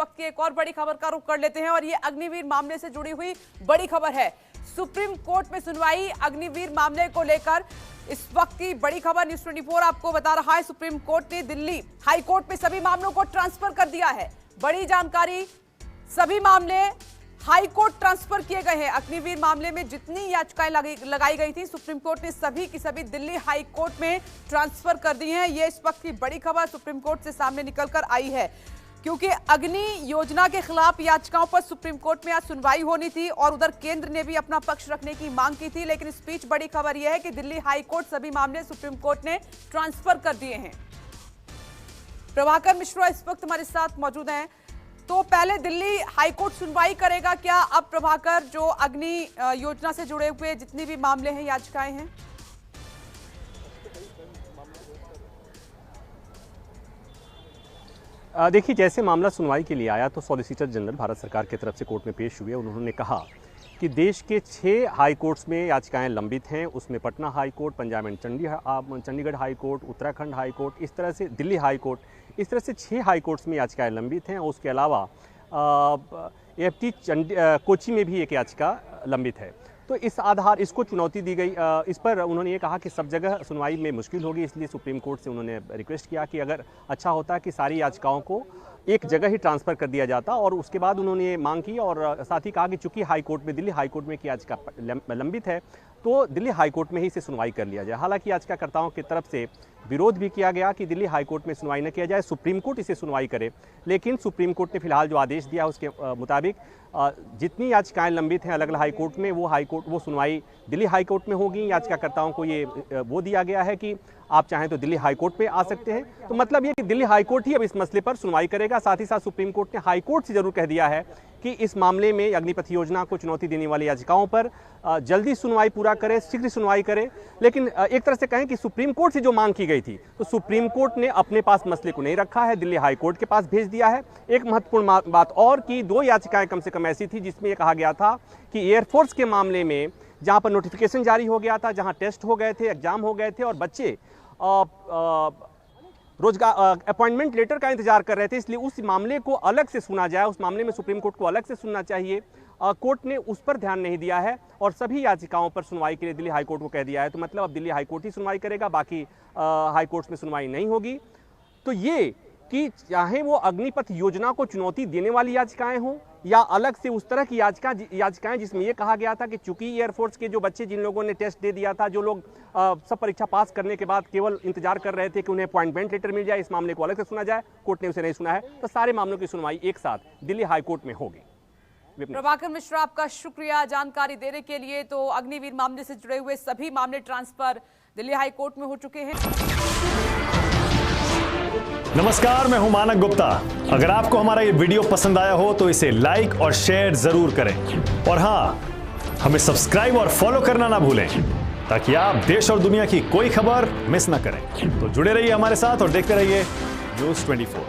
वक्त की एक और बड़ी खबर का रुख कर लेते हैं और ये अग्निवीर मामले से जुड़ी हुई बड़ी खबर है। सुप्रीम कोर्ट में सुनवाई अग्निवीर मामले को लेकर इस वक्त की बड़ी खबर न्यूज़ 24 आपको बता रहा है। सुप्रीम कोर्ट ने दिल्ली हाई कोर्ट में सभी मामलों को ट्रांसफर कर दिया है। बड़ी जानकारी, सभी मामले हाई कोर्ट ट्रांसफर किए गए हैं। अग्निवीर मामले में जितनी याचिकाएं लगाई गई थी सुप्रीम कोर्ट ने सभी की सभी दिल्ली हाई कोर्ट में ट्रांसफर कर दी हैं। ये इस वक्त की बड़ी खबर सुप्रीम कोर्ट से सामने निकलकर आई है, क्योंकि अग्नि योजना के खिलाफ याचिकाओं पर सुप्रीम कोर्ट में आज सुनवाई होनी थी और उधर केंद्र ने भी अपना पक्ष रखने की मांग की थी, लेकिन इस बीच बड़ी खबर यह है कि दिल्ली हाई कोर्ट सभी मामले सुप्रीम कोर्ट ने ट्रांसफर कर दिए हैं। प्रभाकर मिश्रा इस वक्त हमारे साथ मौजूद हैं। तो पहले दिल्ली हाईकोर्ट सुनवाई करेगा क्या अब प्रभाकर, जो अग्नि योजना से जुड़े हुए जितनी भी मामले हैं, याचिकाएं हैं? देखिए, जैसे मामला सुनवाई के लिए आया तो सॉलिसिटर जनरल भारत सरकार की तरफ से कोर्ट में पेश हुए। उन्होंने कहा कि देश के 6 हाई कोर्ट्स में याचिकाएं लंबित हैं। उसमें Patna high court, Punjab and Chandigarh high court, Uttarakhand high court, इस तरह से दिल्ली हाई कोर्ट, इस तरह से 6 हाई कोर्ट्स में याचिकाएं लंबित हैं। और उसके अलावा AFT कोची में भी एक याचिका लंबित है। तो इस आधार इसको चुनौती दी गई। इस पर उन्होंने ये कहा कि सब जगह सुनवाई में मुश्किल होगी, इसलिए सुप्रीम कोर्ट से उन्होंने रिक्वेस्ट किया कि अगर अच्छा होता कि सारी याचिकाओं को एक जगह ही ट्रांसफ़र कर दिया जाता। और उसके बाद उन्होंने ये मांग की और साथ ही कहा कि चूंकि हाई कोर्ट में, दिल्ली हाई कोर्ट में की याचिका लंबित है, तो दिल्ली हाई कोर्ट में ही इसे सुनवाई कर लिया जाए। हालांकि याचिकाकर्ताओं की तरफ से विरोध भी किया गया कि दिल्ली हाई कोर्ट में सुनवाई न किया जाए, सुप्रीम कोर्ट इसे सुनवाई करे। लेकिन सुप्रीम कोर्ट ने फिलहाल जो आदेश दिया उसके मुताबिक जितनी याचिकाएं लंबित हैं अलग अलग हाई कोर्ट में, वो सुनवाई दिल्ली हाई कोर्ट में होगी। याचिकाकर्ताओं को ये वो दिया गया है कि आप चाहें तो दिल्ली हाई कोर्ट पे आ सकते हैं। तो मतलब ये कि दिल्ली हाई कोर्ट ही अब इस मसले पर सुनवाई करेगा। साथ ही साथ सुप्रीम कोर्ट ने हाई कोर्ट से जरूर कह दिया है कि इस मामले में अग्निपथ योजना को चुनौती देने वाली याचिकाओं पर जल्दी सुनवाई पूरा करे, शीघ्र सुनवाई करे। लेकिन एक तरह से कहें कि सुप्रीम कोर्ट से जो मांग की गई थी, तो सुप्रीम कोर्ट ने अपने पास मसले को नहीं रखा है, दिल्ली हाई कोर्ट के पास भेज दिया है। एक महत्वपूर्ण बात और कि 2 याचिकाएं कम से कम ऐसी थी जिसमें यह कहा गया था कि एयरफोर्स के मामले में जहां पर नोटिफिकेशन जारी हो गया था, जहां टेस्ट हो गए थे, एग्जाम हो गए थे और बच्चे रोजगार अपॉइंटमेंट लेटर का इंतजार कर रहे थे, इसलिए उस मामले को अलग से सुना जाए। उस मामले में सुप्रीम कोर्ट को अलग से सुनना चाहिए। कोर्ट ने उस पर ध्यान नहीं दिया है और सभी याचिकाओं पर सुनवाई के लिए दिल्ली हाई कोर्ट को कह दिया है। तो मतलब अब दिल्ली हाई कोर्ट ही सुनवाई करेगा, बाकी हाई कोर्ट में सुनवाई नहीं होगी। तो ये कि चाहे वो अग्निपथ योजना को चुनौती देने वाली याचिकाएं हों या अलग से उस तरह की याचिकाएं जिसमें यह कहा गया था कि चूंकि एयरफोर्स के जो बच्चे, जिन लोगों ने टेस्ट दे दिया था, जो लोग सब परीक्षा पास करने के बाद केवल इंतजार कर रहे थे कि उन्हें अपॉइंटमेंट लेटर मिल जाए, इस मामले को अलग से सुना जाए, कोर्ट ने उसे नहीं सुना है। तो सारे मामलों की सुनवाई एक साथ दिल्ली हाई कोर्ट में होगी। प्रभाकर मिश्रा, आपका शुक्रिया जानकारी देने के लिए। तो अग्निवीर मामले से जुड़े हुए सभी मामले ट्रांसफर दिल्ली हाई कोर्ट में हो चुके हैं। नमस्कार, मैं हूं मानक गुप्ता। अगर आपको हमारा ये वीडियो पसंद आया हो तो इसे लाइक और शेयर जरूर करें और हां, हमें सब्सक्राइब और फॉलो करना ना भूलें ताकि आप देश और दुनिया की कोई खबर मिस ना करें। तो जुड़े रहिए हमारे साथ और देखते रहिए न्यूज़ 24।